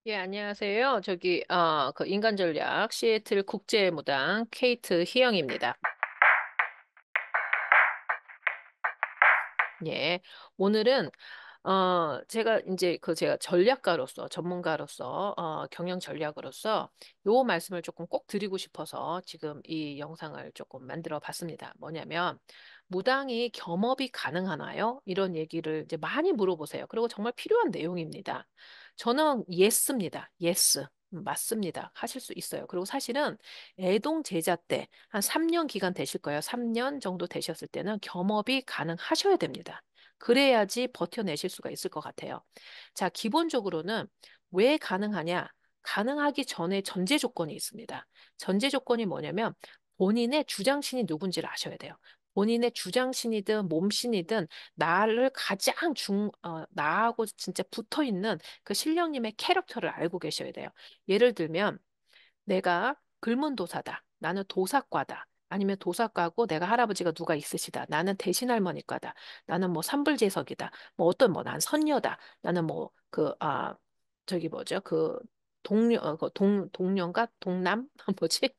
예, 안녕하세요. 그 인간전략 시애틀 국제무당 케이트 희영입니다. 예, 오늘은, 제가 전략가로서, 전문가로서, 경영 전략으로서 요 말씀을 조금 꼭 드리고 싶어서 지금 이 영상을 조금 만들어 봤습니다. 뭐냐면, 무당이 겸업이 가능하나요? 이런 얘기를 이제 많이 물어보세요. 그리고 정말 필요한 내용입니다. 저는 예스입니다. 예스. 맞습니다. 하실 수 있어요. 그리고 사실은 애동 제자 때 한 3년 기간 되실 거예요. 3년 정도 되셨을 때는 겸업이 가능하셔야 됩니다. 그래야지 버텨내실 수가 있을 것 같아요. 자, 기본적으로는 왜 가능하냐? 가능하기 전에 전제 조건이 있습니다. 전제 조건이 뭐냐면 본인의 주장신이 누군지를 아셔야 돼요. 본인의 주장신이든 몸신이든 나하고 진짜 붙어 있는 그 신령님의 캐릭터를 알고 계셔야 돼요. 예를 들면, 내가 글문도사다. 나는 도사과다. 아니면 도사과고 내가 할아버지가 누가 있으시다. 나는 대신할머니과다. 나는 뭐 삼불제석이다. 난 선녀다. 나는 저기 뭐죠? 동녀인가? 동남? 뭐지?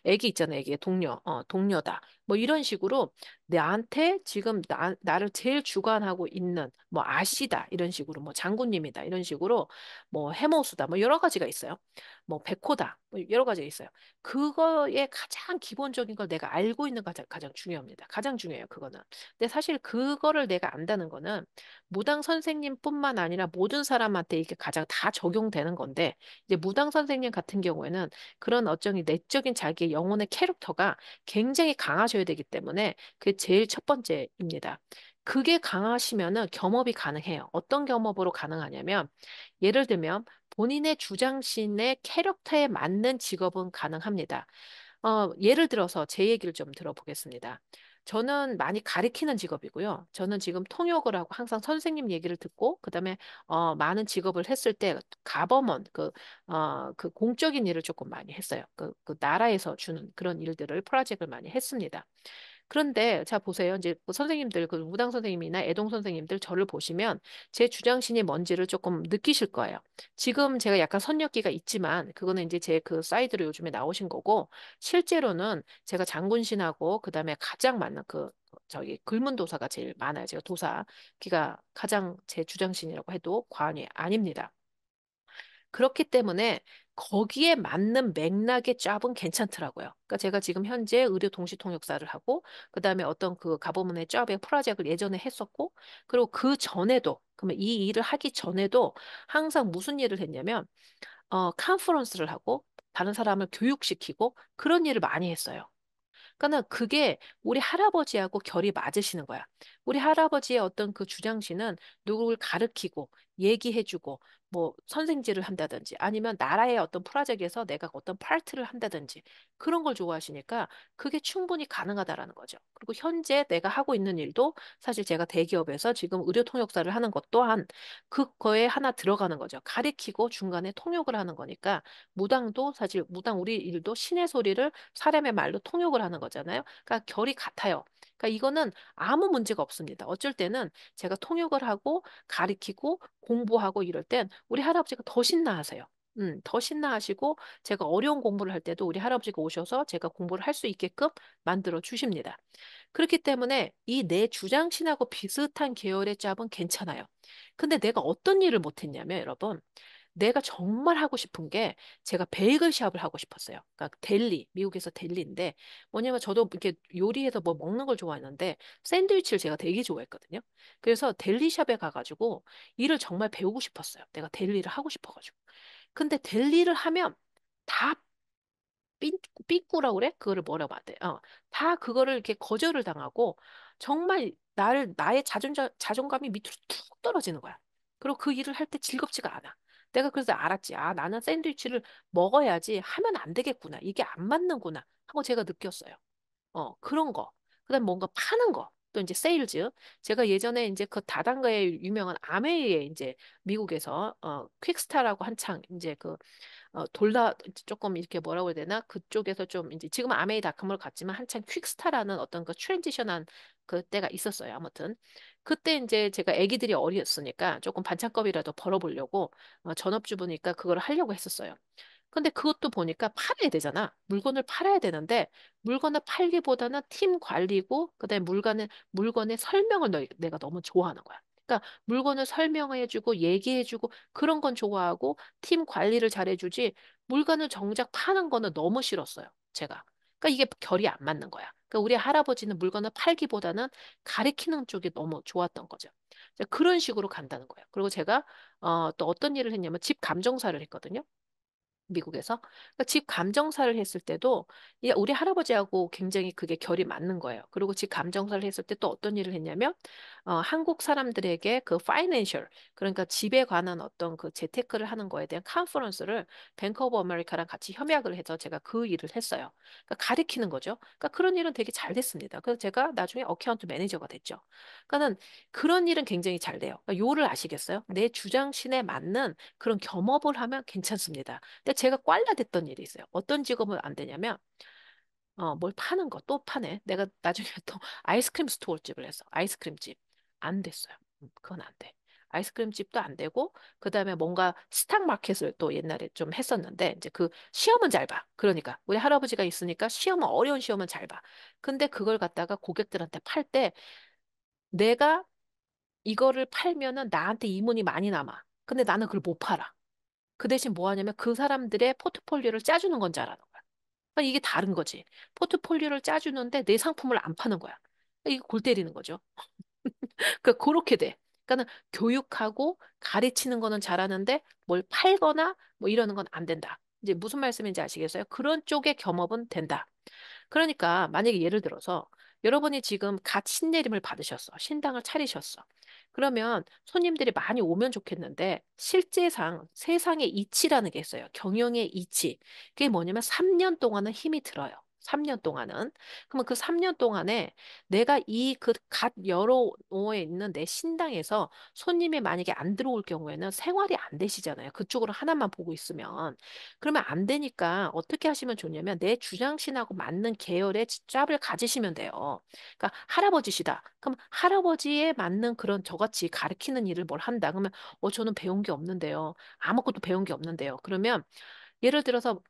애기 있잖아요. 애기 동녀. 동녀다. 뭐 이런 식으로 나한테 지금 나를 제일 주관하고 있는 뭐 아씨다. 이런 식으로 뭐 장군님이다. 이런 식으로 뭐 해모수다. 뭐 여러 가지가 있어요. 뭐 백호다. 뭐 여러 가지가 있어요. 그거의 가장 기본적인 걸 내가 알고 있는 가장 중요합니다. 가장 중요해요. 그거는. 근데 사실 그거를 내가 안다는 거는 무당 선생님뿐만 아니라 모든 사람한테 이게 가장 다 적용되는 건데 이제 무당 선생님 같은 경우에는 그런 어쩌니 내적인 자기의 영혼의 캐릭터가 굉장히 강하셔야 되기 때문에 그게 제일 첫 번째입니다. 그게 강하시면은 겸업이 가능해요. 어떤 겸업으로 가능하냐면 예를 들면 본인의 주장신의 캐릭터에 맞는 직업은 가능합니다. 예를 들어서 제 얘기를 좀 들어보겠습니다. 저는 많이 가리키는 직업이고요. 저는 지금 통역을 하고 항상 선생님 얘기를 듣고, 그다음에, 많은 직업을 했을 때, 가버먼, 그 공적인 일을 조금 많이 했어요. 그 나라에서 주는 그런 일들을, 프로젝트를 많이 했습니다. 그런데 자 보세요. 이제 그 선생님들 그 무당 선생님이나 애동 선생님들 저를 보시면 제 주장신이 뭔지를 조금 느끼실 거예요. 지금 제가 약간 선역기가 있지만 그거는 이제 제 그 사이드로 요즘에 나오신 거고 실제로는 제가 장군신하고 그다음에 가장 많은 저기 글문도사가 제일 많아요. 제가 도사기가 가장 제 주장신이라고 해도 과언이 아닙니다. 그렇기 때문에 거기에 맞는 맥락의 짭은 괜찮더라고요. 그러니까 제가 지금 현재 의료 동시 통역사를 하고 그다음에 어떤 그 가버문의 짭의 프로젝트를 예전에 했었고 그리고 그 전에도 그러면 이 일을 하기 전에도 항상 무슨 일을 했냐면 컨퍼런스를 하고 다른 사람을 교육시키고 그런 일을 많이 했어요. 그러니까 그게 우리 할아버지하고 결이 맞으시는 거야. 우리 할아버지의 어떤 그 주장신은 누구를 가르치고 얘기해주고 뭐 선생질을 한다든지 아니면 나라의 어떤 프로젝트에서 내가 어떤 파트를 한다든지 그런 걸 좋아하시니까 그게 충분히 가능하다라는 거죠. 그리고 현재 내가 하고 있는 일도 사실 제가 대기업에서 지금 의료 통역사를 하는 것 또한 그거에 하나 들어가는 거죠. 가리키고 중간에 통역을 하는 거니까 무당도 사실 무당 우리 일도 신의 소리를 사람의 말로 통역을 하는 거잖아요. 그러니까 결이 같아요. 그러니까 이거는 아무 문제가 없습니다. 어쩔 때는 제가 통역을 하고 가리키고 공부하고 이럴 땐 우리 할아버지가 더 신나하세요. 더 신나하시고 제가 어려운 공부를 할 때도 우리 할아버지가 오셔서 제가 공부를 할 수 있게끔 만들어 주십니다. 그렇기 때문에 이 내 주장신하고 비슷한 계열의 짭은 괜찮아요. 근데 내가 어떤 일을 못했냐면 여러분 내가 정말 하고 싶은 게 제가 베이글 샵을 하고 싶었어요. 그러니까 미국에서 델리인데 뭐냐면 저도 이렇게 요리해서 뭐 먹는 걸 좋아했는데 샌드위치를 제가 되게 좋아했거든요. 그래서 델리 샵에 가가지고 일을 정말 배우고 싶었어요. 내가 델리를 하고 싶어가지고. 근데 델리를 하면 다 삐꾸라고 그래? 그거를 뭐라고 하대? 다 그거를 이렇게 거절을 당하고 정말 나의 자존감이 밑으로 툭 떨어지는 거야. 그리고 그 일을 할 때 즐겁지가 않아. 내가 그래서 알았지. 아, 나는 샌드위치를 먹어야지 하면 안 되겠구나. 이게 안 맞는구나. 하고 제가 느꼈어요. 그런 거. 그다음에 뭔가 파는 거. 또 이제 세일즈. 제가 예전에 이제 그 다단계에 유명한 아메이에 이제 미국에서 퀵스타라고 한창 이제 그 돌다 조금 이렇게 뭐라고 해야 되나? 그쪽에서 좀 이제 지금은 아메이닷컴으로 갔지만 한창 퀵스타라는 어떤 그 트랜지션한 그 때가 있었어요. 아무튼 그때 이제 제가 아기들이 어렸으니까 조금 반찬값이라도 벌어보려고 전업주부니까 그걸 하려고 했었어요. 근데 그것도 보니까 팔아야 되잖아. 물건을 팔아야 되는데 물건을 팔기보다는 팀 관리고 그다음에 물건의 설명을 내가 너무 좋아하는 거야. 그러니까 물건을 설명해주고 얘기해주고 그런 건 좋아하고 팀 관리를 잘해주지 물건을 정작 파는 거는 너무 싫었어요. 제가. 그러니까 이게 결이 안 맞는 거야. 그러니까 우리 할아버지는 물건을 팔기보다는 가리키는 쪽이 너무 좋았던 거죠. 그런 식으로 간다는 거예요. 그리고 제가 또 어떤 일을 했냐면 집 감정사를 했거든요. 미국에서. 그러니까 집 감정사를 했을 때도 우리 할아버지하고 굉장히 그게 결이 맞는 거예요. 그리고 집 감정사를 했을 때 또 어떤 일을 했냐면 한국 사람들에게 그 파이낸셜 그러니까 집에 관한 어떤 그 재테크를 하는 거에 대한 컨퍼런스를 뱅크 오브 아메리카랑 같이 협약을 해서 제가 그 일을 했어요. 그러니까 가리키는 거죠. 그러니까 그런 일은 되게 잘 됐습니다. 그래서 제가 나중에 어카운트 매니저가 됐죠. 그러니까는 그런 일은 굉장히 잘 돼요. 그러니까 요를 아시겠어요? 내 주장신에 맞는 그런 겸업을 하면 괜찮습니다. 근데 제가 꽐라됐던 일이 있어요. 어떤 직업은 안 되냐면, 뭘 파는 거 또 파네. 내가 나중에 또 아이스크림 스토어집을 했어. 아이스크림집. 안 됐어요. 그건 안 돼. 아이스크림집도 안 되고, 그 다음에 뭔가 스탁 마켓을 또 옛날에 좀 했었는데, 이제 그 시험은 잘 봐. 그러니까, 우리 할아버지가 있으니까 시험은 어려운 시험은 잘 봐. 근데 그걸 갖다가 고객들한테 팔 때, 내가 이거를 팔면은 나한테 이문이 많이 남아. 근데 나는 그걸 못 팔아. 그 대신 뭐 하냐면 그 사람들의 포트폴리오를 짜주는 건 줄 알아는 거야. 그러니까 이게 다른 거지. 포트폴리오를 짜주는데 내 상품을 안 파는 거야. 그러니까 이거 골 때리는 거죠. 그러니까 그렇게 돼. 그러니까는 교육하고 가르치는 거는 잘하는데 뭘 팔거나 뭐 이러는 건 안 된다. 이제 무슨 말씀인지 아시겠어요? 그런 쪽의 겸업은 된다. 그러니까 만약에 예를 들어서 여러분이 지금 갓 신내림을 받으셨어. 신당을 차리셨어. 그러면 손님들이 많이 오면 좋겠는데 실제상 세상의 이치라는 게 있어요. 경영의 이치. 그게 뭐냐면 3년 동안은 힘이 들어요. 3년 동안은. 그러면 그 3년 동안에 내가 이 그 갓 열어놓어 있는 내 신당에서 손님이 만약에 안 들어올 경우에는 생활이 안 되시잖아요. 그쪽으로 하나만 보고 있으면. 그러면 안 되니까 어떻게 하시면 좋냐면 내 주장신하고 맞는 계열의 짭을 가지시면 돼요. 그러니까 할아버지시다. 그럼 할아버지에 맞는 그런 저같이 가르치는 일을 뭘 한다. 그러면 저는 배운 게 없는데요. 아무것도 배운 게 없는데요. 그러면 예를 들어서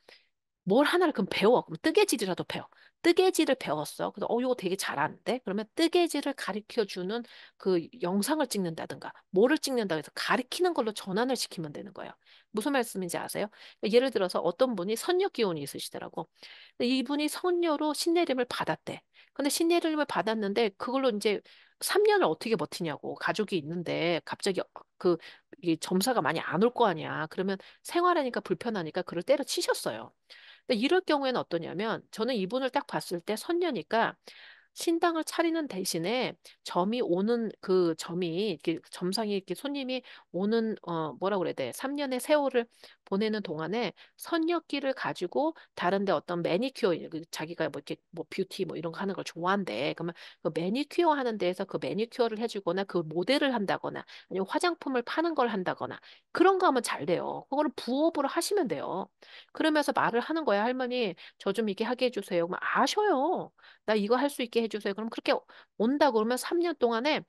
뭘 하나를 그럼 배워. 그럼 뜨개질이라도 배워. 뜨개질을 배웠어. 그래서 이거 되게 잘하는데? 그러면 뜨개질을 가르쳐 주는 그 영상을 찍는다든가 뭐를 찍는다 해서 가르치는 걸로 전환을 시키면 되는 거예요. 무슨 말씀인지 아세요? 예를 들어서 어떤 분이 선녀 기운이 있으시더라고. 근데 이분이 선녀로 신내림을 받았대. 근데 신내림을 받았는데 그걸로 이제 3년을 어떻게 버티냐고 가족이 있는데 갑자기 그 이 점사가 많이 안 올 거 아니야. 그러면 생활하니까 불편하니까 그를 때려치셨어요. 근데 이럴 경우에는 어떠냐면 저는 이분을 딱 봤을 때 선녀니까 신당을 차리는 대신에 점이 오는 그 점이 이렇게 점상이 이렇게 손님이 오는 뭐라 그래야 돼? 3년의 세월을 보내는 동안에 선녀기를 가지고 다른데 어떤 매니큐어 자기가 뭐 이렇게 뭐 뷰티 뭐 이런 거 하는 걸 좋아한대. 그러면 그 매니큐어 하는 데에서 그 매니큐어를 해주거나 그 모델을 한다거나 아니면 화장품을 파는 걸 한다거나 그런 거 하면 잘 돼요. 그거를 부업으로 하시면 돼요. 그러면서 말을 하는 거야, 할머니. 저 좀 이렇게 하게 해주세요. 그러면 아셔요. 나 이거 할 수 있게 해주세요. 그럼 그렇게 온다 그러면 3년 동안에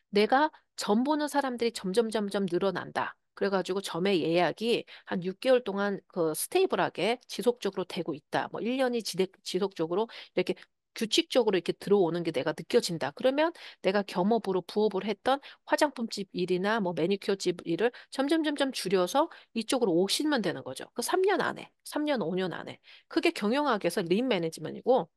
내가 점 보는 사람들이 점점 늘어난다. 그래가지고 점의 예약이 한 6개월 동안 그 스테이블하게 지속적으로 되고 있다. 뭐 1년이 지속적으로 이렇게 규칙적으로 이렇게 들어오는 게 내가 느껴진다. 그러면 내가 겸업으로 부업을 했던 화장품집 일이나 뭐 매니큐어집 일을 점점 줄여서 이쪽으로 오시면 되는 거죠. 그 3년 안에, 3년, 5년 안에. 그게 경영학에서 린 매니지먼트이고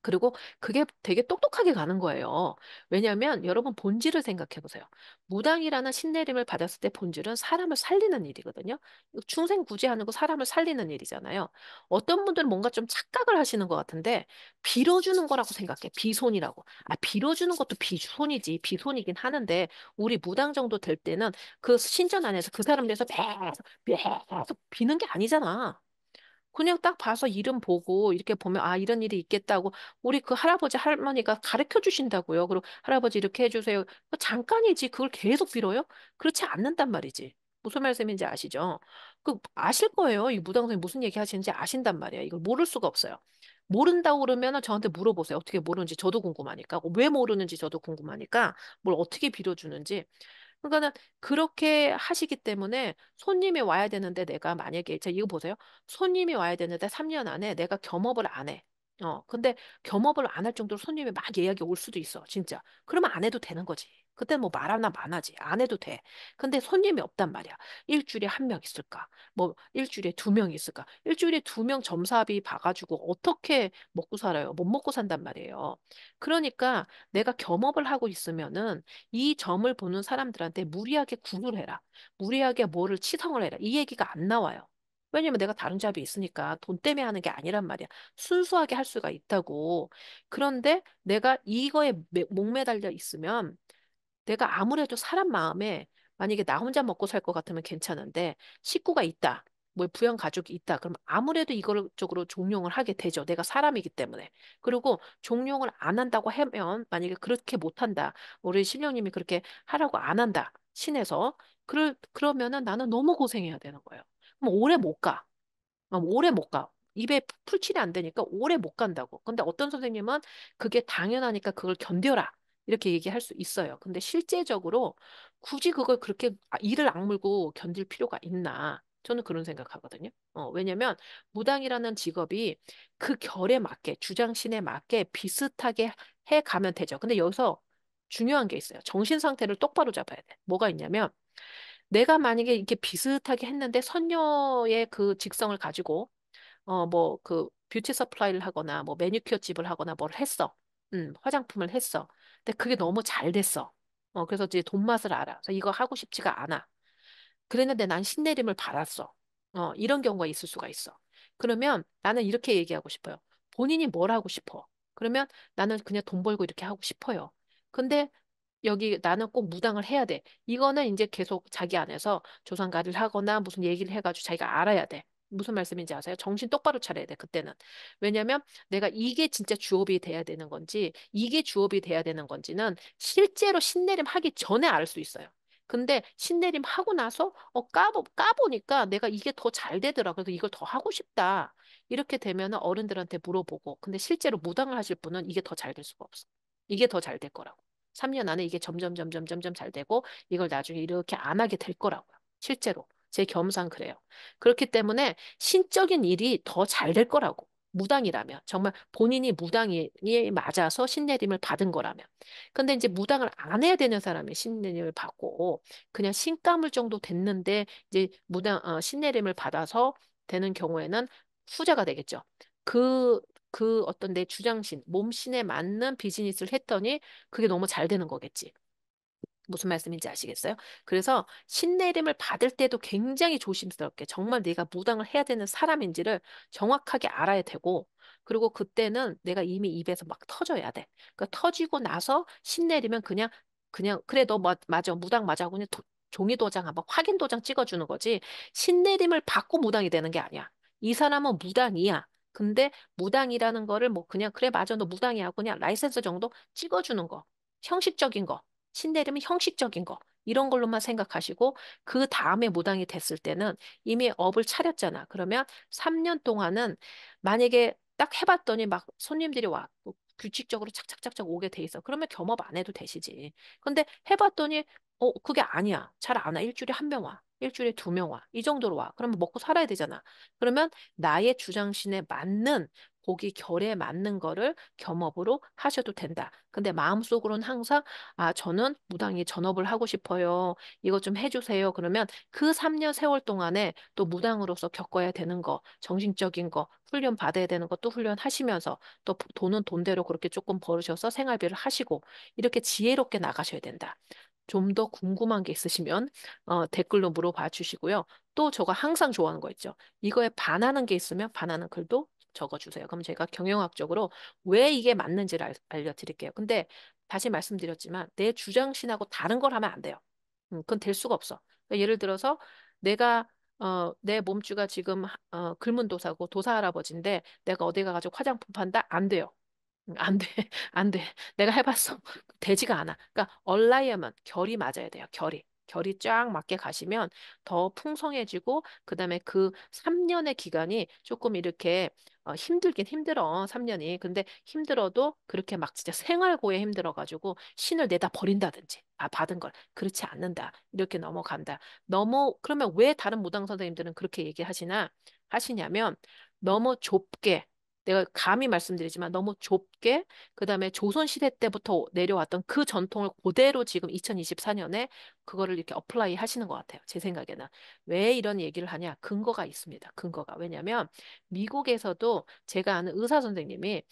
그리고 그게 되게 똑똑하게 가는 거예요. 왜냐하면 여러분 본질을 생각해 보세요. 무당이라는 신내림을 받았을 때 본질은 사람을 살리는 일이거든요. 충생구제하는 거 사람을 살리는 일이잖아요. 어떤 분들은 뭔가 좀 착각을 하시는 것 같은데 빌어주는 거라고 생각해. 비손이라고. 빌어주는 것도 비손이지. 비손이긴 하는데 우리 무당 정도 될 때는 그 신전 안에서 그 사람 대해서 계속 비는 게 아니잖아. 그냥 딱 봐서 이름 보고 이렇게 보면 아, 이런 일이 있겠다고 우리 그 할아버지 할머니가 가르쳐 주신다고요. 그리고 할아버지 이렇게 해주세요. 잠깐이지 그걸 계속 빌어요? 그렇지 않는단 말이지. 무슨 말씀인지 아시죠? 그 아실 거예요. 이 무당선생님 무슨 얘기 하시는지 아신단 말이에요. 이걸 모를 수가 없어요. 모른다고 그러면 저한테 물어보세요. 어떻게 모르는지 저도 궁금하니까. 왜 모르는지 저도 궁금하니까 뭘 어떻게 빌어주는지. 그러니까는 그렇게 하시기 때문에 손님이 와야 되는데 내가 만약에 자 이거 보세요. 손님이 와야 되는데 3년 안에 내가 겸업을 안 해. 근데 겸업을 안 할 정도로 손님이 막 예약이 올 수도 있어. 진짜. 그러면 안 해도 되는 거지. 그때 뭐 말하나 마나지. 안 해도 돼. 근데 손님이 없단 말이야. 일주일에 한 명 있을까? 뭐 일주일에 두 명 있을까? 일주일에 두 명 점사비 봐가지고 어떻게 먹고 살아요? 못 먹고 산단 말이에요. 그러니까 내가 겸업을 하고 있으면은 이 점을 보는 사람들한테 무리하게 구를 해라. 무리하게 뭐를 치성을 해라. 이 얘기가 안 나와요. 왜냐면 내가 다른 잡이 있으니까 돈 때문에 하는 게 아니란 말이야. 순수하게 할 수가 있다고. 그런데 내가 이거에 목매달려 있으면 내가 아무래도 사람 마음에 만약에 나 혼자 먹고 살 것 같으면 괜찮은데 식구가 있다. 뭐 부양 가족이 있다. 그럼 아무래도 이걸 쪽으로 종용을 하게 되죠. 내가 사람이기 때문에. 그리고 종용을 안 한다고 하면 만약에 그렇게 못 한다. 우리 신령님이 그렇게 하라고 안 한다. 신에서. 그러면은 나는 너무 고생해야 되는 거예요. 그럼 오래 못 가. 오래 못 가. 입에 풀칠이 안 되니까 오래 못 간다고. 근데 어떤 선생님은 그게 당연하니까 그걸 견뎌라. 이렇게 얘기할 수 있어요. 근데 실제적으로 굳이 그걸 그렇게 이를 악물고 견딜 필요가 있나? 저는 그런 생각하거든요. 왜냐면 무당이라는 직업이 그 결에 맞게, 주장신에 맞게 비슷하게 해 가면 되죠. 근데 여기서 중요한 게 있어요. 정신 상태를 똑바로 잡아야 돼. 뭐가 있냐면 내가 만약에 이렇게 비슷하게 했는데 선녀의 그 직성을 가지고 뭐 그 뷰티 서플라이를 하거나 뭐 매니큐어 집을 하거나 뭘 했어. 화장품을 했어. 근데 그게 너무 잘 됐어. 그래서 이제 돈 맛을 알아. 그래서 이거 하고 싶지가 않아. 그랬는데 난 신내림을 받았어. 이런 경우가 있을 수가 있어. 그러면 나는 이렇게 얘기하고 싶어요. 본인이 뭘 하고 싶어? 그러면 나는 그냥 돈 벌고 이렇게 하고 싶어요. 근데 여기 나는 꼭 무당을 해야 돼. 이거는 이제 계속 자기 안에서 조상가를 하거나 무슨 얘기를 해가지고 자기가 알아야 돼. 무슨 말씀인지 아세요? 정신 똑바로 차려야 돼, 그때는. 왜냐면 내가 이게 진짜 주업이 돼야 되는 건지, 이게 주업이 돼야 되는 건지는 실제로 신내림 하기 전에 알 수 있어요. 근데 신내림 하고 나서 까보니까 내가 이게 더 잘 되더라. 그래서 이걸 더 하고 싶다. 이렇게 되면은 어른들한테 물어보고. 근데 실제로 무당을 하실 분은 이게 더 잘 될 수가 없어. 이게 더 잘 될 거라고. 3년 안에 이게 점점 잘 되고 이걸 나중에 이렇게 안 하게 될 거라고요. 실제로. 제 겸상 그래요. 그렇기 때문에 신적인 일이 더 잘 될 거라고. 무당이라면. 정말 본인이 무당이 맞아서 신내림을 받은 거라면. 근데 이제 무당을 안 해야 되는 사람이 신내림을 받고 그냥 신감을 정도 됐는데 이제 신내림을 받아서 되는 경우에는 후자가 되겠죠. 그, 그 어떤 내 주장신, 몸신에 맞는 비즈니스를 했더니 그게 너무 잘 되는 거겠지. 무슨 말씀인지 아시겠어요? 그래서 신내림을 받을 때도 굉장히 조심스럽게 정말 내가 무당을 해야 되는 사람인지를 정확하게 알아야 되고 그리고 그때는 내가 이미 입에서 막 터져야 돼. 그러니까 터지고 나서 신내리면 그냥 그래 너 맞아 무당 맞아 그냥 종이 도장 한번 확인 도장 찍어주는 거지 신내림을 받고 무당이 되는 게 아니야. 이 사람은 무당이야. 근데 무당이라는 거를 뭐 그냥 그래 맞아 너 무당이야 그냥 라이센스 정도 찍어주는 거 형식적인 거 신내림은 형식적인 거, 이런 걸로만 생각하시고, 그 다음에 무당이 됐을 때는 이미 업을 차렸잖아. 그러면 3년 동안은 만약에 딱 해봤더니 막 손님들이 와. 뭐 규칙적으로 착착착착 오게 돼 있어. 그러면 겸업 안 해도 되시지. 근데 해봤더니, 그게 아니야. 잘 안 와. 일주일에 한 명 와. 일주일에 두 명 와. 이 정도로 와. 그러면 먹고 살아야 되잖아. 그러면 나의 주장신에 맞는 고기 결에 맞는 거를 겸업으로 하셔도 된다. 근데 마음속으로는 항상 저는 무당이 전업을 하고 싶어요. 이거 좀 해주세요. 그러면 그 3년 세월 동안에 또 무당으로서 겪어야 되는 거, 정신적인 거, 훈련 받아야 되는 것도 훈련하시면서 또 돈은 돈대로 그렇게 조금 벌으셔서 생활비를 하시고 이렇게 지혜롭게 나가셔야 된다. 좀 더 궁금한 게 있으시면 댓글로 물어봐 주시고요. 또 저가 항상 좋아하는 거 있죠. 이거에 반하는 게 있으면 반하는 글도 적어주세요. 그럼 제가 경영학적으로 왜 이게 맞는지를 알려드릴게요. 근데 다시 말씀드렸지만 내 주장신하고 다른 걸 하면 안 돼요. 그건 될 수가 없어. 그러니까 예를 들어서 내가 내 몸주가 지금 글문도사고 도사 할아버지인데 내가 어디 가가지고 화장품 판다? 안 돼요. 안 돼, 안 돼. 내가 해봤어. 되지가 않아. 그러니까 얼라이어면 결이 맞아야 돼요. 결이. 결이 쫙 맞게 가시면 더 풍성해지고 그다음에 그 3년의 기간이 조금 이렇게 힘들긴 힘들어. 3년이. 근데 힘들어도 그렇게 막 진짜 생활고에 힘들어가지고 신을 내다 버린다든지 받은 걸 그렇지 않는다. 이렇게 넘어간다. 너무 그러면 왜 다른 무당 선생님들은 그렇게 하시냐면 너무 좁게 내가 감히 말씀드리지만 너무 좁게 그다음에 조선시대 때부터 내려왔던 그 전통을 그대로 지금 2024년에 그거를 이렇게 어플라이 하시는 것 같아요. 제 생각에는. 왜 이런 얘기를 하냐? 근거가 있습니다. 근거가. 왜냐하면 미국에서도 제가 아는 의사 선생님이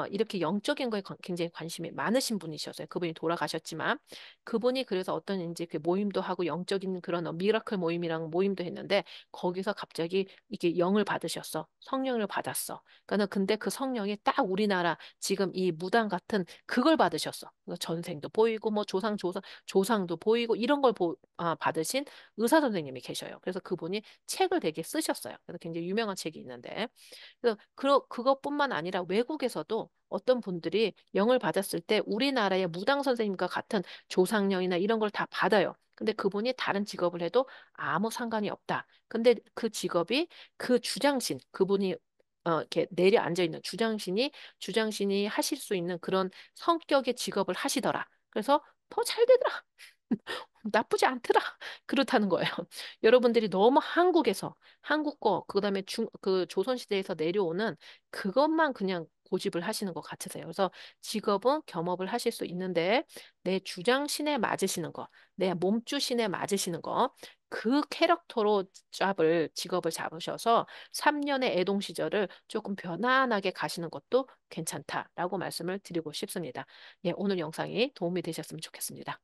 이렇게 영적인 거에 굉장히 관심이 많으신 분이셨어요. 그분이 돌아가셨지만 그분이 그래서 어떤 이제 그 모임도 하고 영적인 그런 미라클 모임이랑 모임도 했는데 거기서 갑자기 이게 영을 받으셨어. 성령을 받았어. 그러니까 근데 그 성령이 딱 우리나라 지금 이 무당 같은 그걸 받으셨어. 그래서 전생도 보이고 뭐 조상도 보이고 이런 걸 받으신 의사 선생님이 계셔요. 그래서 그분이 책을 되게 쓰셨어요. 그래서 굉장히 유명한 책이 있는데 그래서 그것뿐만 아니라 외국에서도 어떤 분들이 영을 받았을 때 우리나라의 무당 선생님과 같은 조상령이나 이런 걸 다 받아요. 근데 그분이 다른 직업을 해도 아무 상관이 없다. 근데 그 직업이 그 주장신, 그분이 이렇게 내려앉아 있는 주장신이 하실 수 있는 그런 성격의 직업을 하시더라. 그래서 더 잘 되더라. 나쁘지 않더라. 그렇다는 거예요. 여러분들이 너무 한국 거, 그다음에 그 조선시대에서 내려오는 그것만 그냥 고집을 하시는 것 같으세요. 그래서 직업은 겸업을 하실 수 있는데 내 주장신에 맞으시는 거, 내 몸주신에 맞으시는 거, 그 캐릭터로 직업을 잡으셔서 3년의 애동 시절을 조금 편안하게 가시는 것도 괜찮다라고 말씀을 드리고 싶습니다. 예, 오늘 영상이 도움이 되셨으면 좋겠습니다.